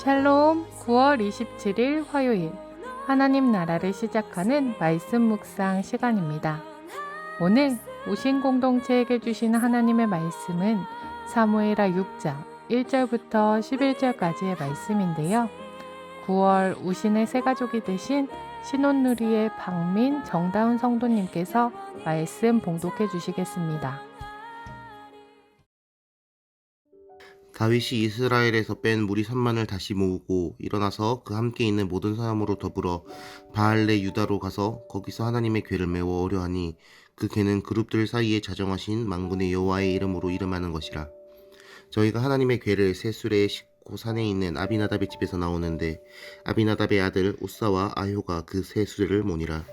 샬롬. 9월 27일 화요일 하나님 나라를 시작하는 말씀 묵상 시간입니다. 오늘 우신 공동체에게 주신 하나님의 말씀은 사무엘하 6장 1절부터 11절까지의 말씀인데요. 9월 우신의 새 가족이 되신 신혼누리의 박민 정다운 성도님께서 말씀 봉독해 주시겠습니다. 다윗이 이스라엘에서 뺀 무리 3만을 다시 모으고 일어나서 그 함께 있는 모든 사람으로 더불어 바알레 유다로 가서 거기서 하나님의 궤를 메워 오려하니 그 궤는 그룹들 사이에 자정하신 만군의 여호와의 이름으로 이름하는 것이라. 저희가 하나님의 궤를 새 수레에 싣고 산에 있는 아비나답의 집에서 나오는데 아비나답의 아들 우사와 아효가 그 새 수레를 모니라.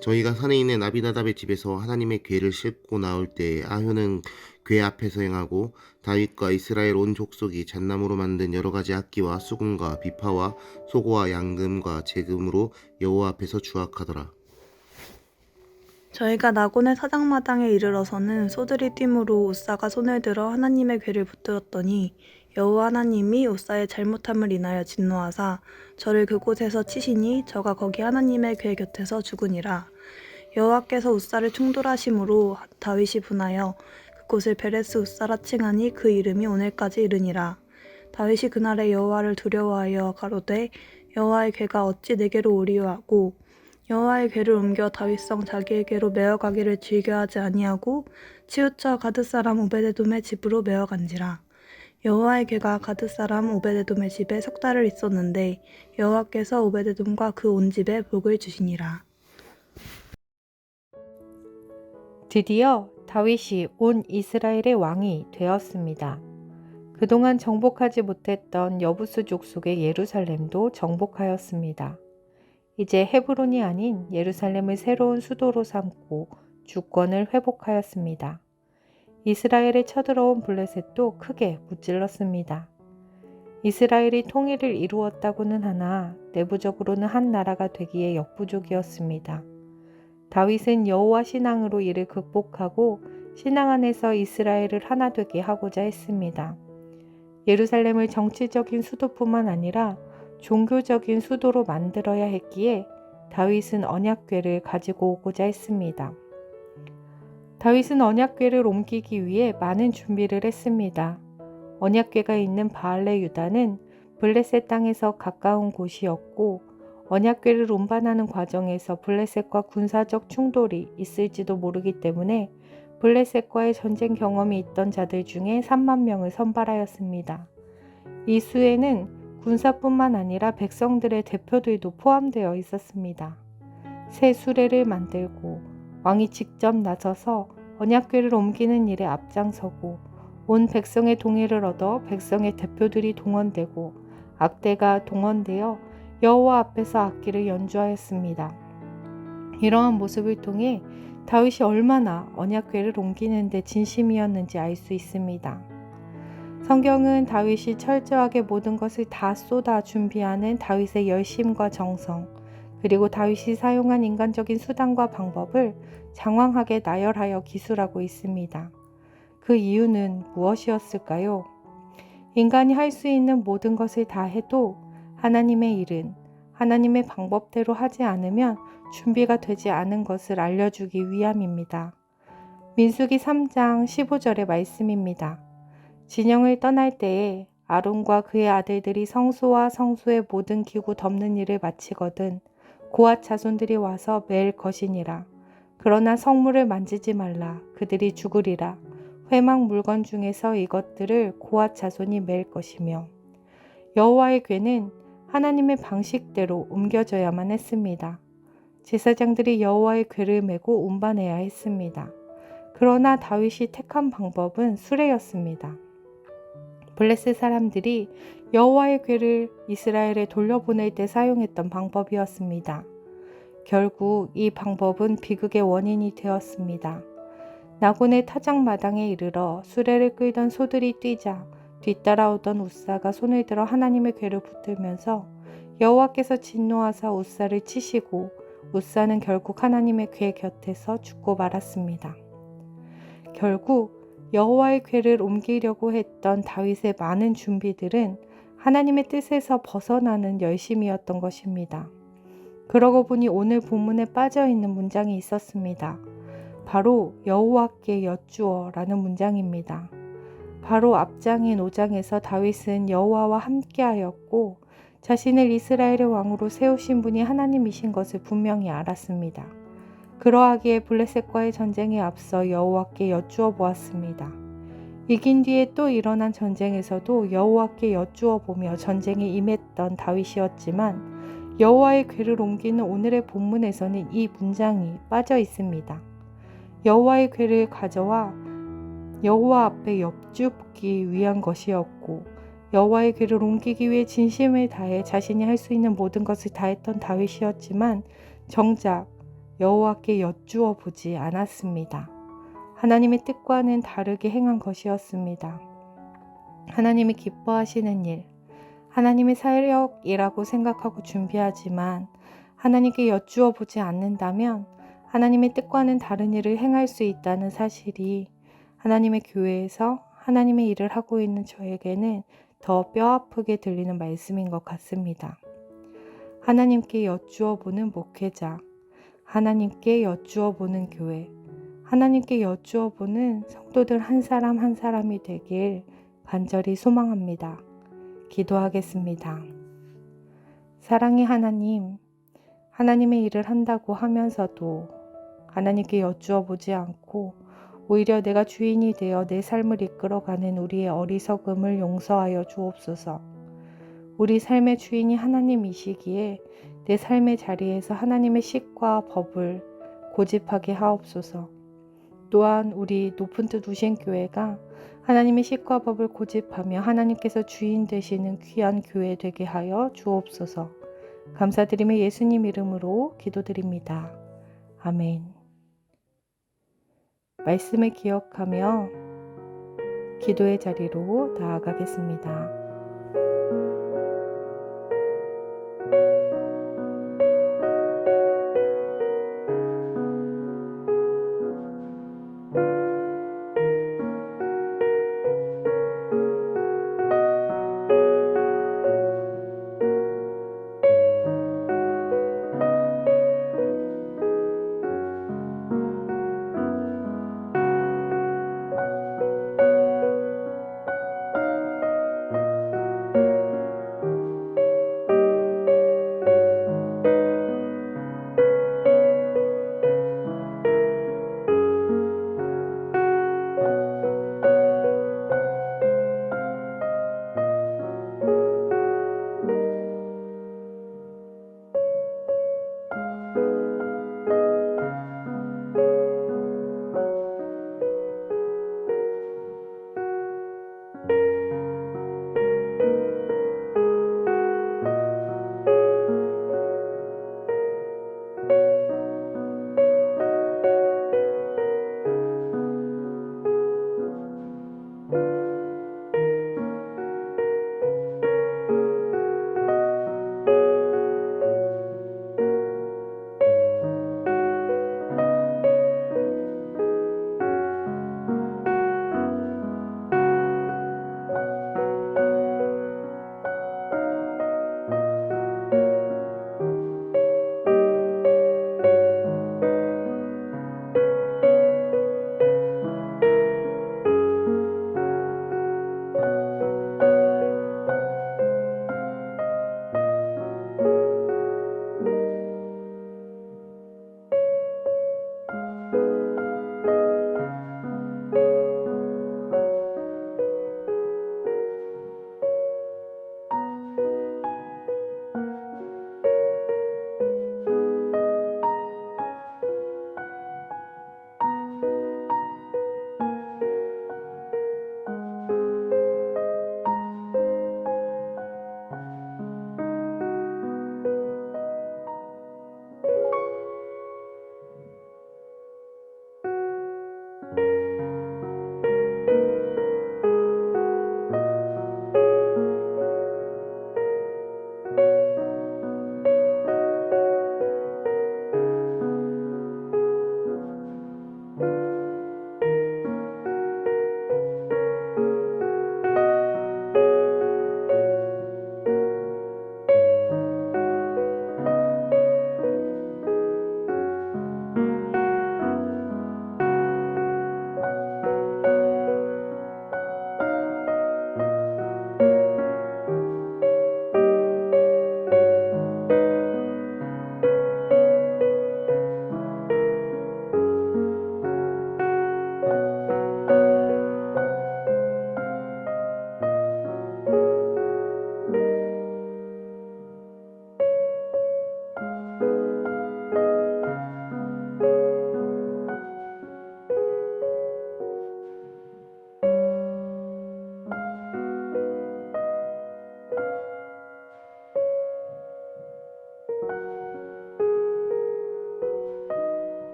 저희가 산에 있는 아비나답의 집에서 하나님의 궤를 싣고 나올 때에 아효는 궤 앞에서 행하고 다윗과 이스라엘 온 족속이 잣나무로 만든 여러 가지 악기와 수금과 비파와 소고와 양금과 제금으로 여호와 앞에서 주악하더라. 저희가 나곤의 사장마당에 이르러서는 소들이 뛰므로 우사가 손을 들어 하나님의 궤를 붙들었더니 여호와 하나님이 우사의 잘못함을 인하여 진노하사 저를 그곳에서 치시니 저가 거기 하나님의 궤 곁에서 죽으니라. 여호와께서 우사를 충돌하심으로 다윗이 분하여 그곳을 베레스 우사라 칭하니 그 이름이 오늘까지 이르니라. 다윗이 그날에 여호와를 두려워하여 가로되 여호와의 궤가 어찌 내게로 오리요 하고 여호와의 궤를 옮겨 다윗성 자기에게로 메어가기를 즐겨하지 아니하고 치우쳐 가드 사람 오베데돔의 집으로 메어간지라. 여호와의 궤가 가드 사람 오베데돔의 집에 석 달을 있었는데 여호와께서 오베데돔과 그 온 집에 복을 주시니라. 드디어 다윗이 온 이스라엘의 왕이 되었습니다. 그동안 정복하지 못했던 여부스 족속의 예루살렘도 정복하였습니다. 이제 헤브론이 아닌 예루살렘을 새로운 수도로 삼고 주권을 회복하였습니다. 이스라엘에 쳐들어온 블레셋도 크게 무찔렀습니다. 이스라엘이 통일을 이루었다고는 하나 내부적으로는 한 나라가 되기에 역부족이었습니다. 다윗은 여호와 신앙으로 이를 극복하고 신앙 안에서 이스라엘을 하나 되게 하고자 했습니다. 예루살렘을 정치적인 수도뿐만 아니라 종교적인 수도로 만들어야 했기에 다윗은 언약궤를 가지고 오고자 했습니다. 다윗은 언약궤를 옮기기 위해 많은 준비를 했습니다. 언약궤가 있는 바알레 유다는 블레셋 땅에서 가까운 곳이었고 언약궤를 운반하는 과정에서 블레셋과 군사적 충돌이 있을지도 모르기 때문에 블레셋과의 전쟁 경험이 있던 자들 중에 3만 명을 선발하였습니다. 이 수에는 군사뿐만 아니라 백성들의 대표들도 포함되어 있었습니다. 새 수레를 만들고 왕이 직접 나서서 언약궤를 옮기는 일에 앞장서고 온 백성의 동의를 얻어 백성의 대표들이 동원되고 악대가 동원되어 여호와 앞에서 악기를 연주하였습니다. 이러한 모습을 통해 다윗이 얼마나 언약궤를 옮기는 데 진심이었는지 알 수 있습니다. 성경은 다윗이 철저하게 모든 것을 다 쏟아 준비하는 다윗의 열심과 정성, 그리고 다윗이 사용한 인간적인 수단과 방법을 장황하게 나열하여 기술하고 있습니다. 그 이유는 무엇이었을까요? 인간이 할 수 있는 모든 것을 다 해도 하나님의 일은 하나님의 방법대로 하지 않으면 준비가 되지 않은 것을 알려주기 위함입니다. 민수기 3장 15절의 말씀입니다. 진영을 떠날 때에 아론과 그의 아들들이 성소와 성소의 모든 기구 덮는 일을 마치거든 고앗 자손들이 와서 맬 것이니라. 그러나 성물을 만지지 말라. 그들이 죽으리라. 회막 물건 중에서 이것들을 고앗 자손이 맬 것이며. 여호와의 궤는 하나님의 방식대로 옮겨져야만 했습니다. 제사장들이 여호와의 궤를 메고 운반해야 했습니다. 그러나 다윗이 택한 방법은 수레였습니다. 블레셋 사람들이 여호와의 궤를 이스라엘에 돌려보낼 때 사용했던 방법이었습니다. 결국 이 방법은 비극의 원인이 되었습니다. 나곤의 타작마당에 이르러 수레를 끌던 소들이 뛰자 뒤따라오던 우사가 손을 들어 하나님의 궤를 붙들면서 여호와께서 진노하사 우사를 치시고 우사는 결국 하나님의 궤 곁에서 죽고 말았습니다. 결국 여호와의 궤를 옮기려고 했던 다윗의 많은 준비들은 하나님의 뜻에서 벗어나는 열심이었던 것입니다. 그러고 보니 오늘 본문에 빠져 있는 문장이 있었습니다. 바로 여호와께 여쭈어라는 문장입니다. 바로 앞장인 5장에서 다윗은 여호와와 함께하였고 자신을 이스라엘의 왕으로 세우신 분이 하나님이신 것을 분명히 알았습니다. 그러하기에 블레셋과의 전쟁에 앞서 여호와께 여쭈어 보았습니다. 이긴 뒤에 또 일어난 전쟁에서도 여호와께 여쭈어 보며 전쟁에 임했던 다윗이었지만 여호와의 궤를 옮기는 오늘의 본문에서는 이 문장이 빠져 있습니다. 여호와의 궤를 가져와 여호와 앞에 엽줍기 위한 것이었고 여호와의 궤를 옮기기 위해 진심을 다해 자신이 할 수 있는 모든 것을 다했던 다윗이었지만 정작 여호와께 여쭈어 보지 않았습니다. 하나님의 뜻과는 다르게 행한 것이었습니다. 하나님이 기뻐하시는 일, 하나님의 사역이라고 생각하고 준비하지만 하나님께 여쭈어 보지 않는다면 하나님의 뜻과는 다른 일을 행할 수 있다는 사실이 하나님의 교회에서 하나님의 일을 하고 있는 저에게는 더 뼈아프게 들리는 말씀인 것 같습니다. 하나님께 여쭈어 보는 목회자, 하나님께 여쭈어 보는 교회, 하나님께 여쭈어 보는 성도들 한 사람 한 사람이 되길 간절히 소망합니다. 기도하겠습니다. 사랑의 하나님, 하나님의 일을 한다고 하면서도 하나님께 여쭈어 보지 않고 오히려 내가 주인이 되어 내 삶을 이끌어가는 우리의 어리석음을 용서하여 주옵소서. 우리 삶의 주인이 하나님이시기에 내 삶의 자리에서 하나님의 식과 법을 고집하게 하옵소서. 또한 우리 높은 뜻 우신교회가 하나님의 식과 법을 고집하며 하나님께서 주인 되시는 귀한 교회 되게 하여 주옵소서. 감사드리며 예수님 이름으로 기도드립니다. 아멘. 말씀을 기억하며 기도의 자리로 나아가겠습니다.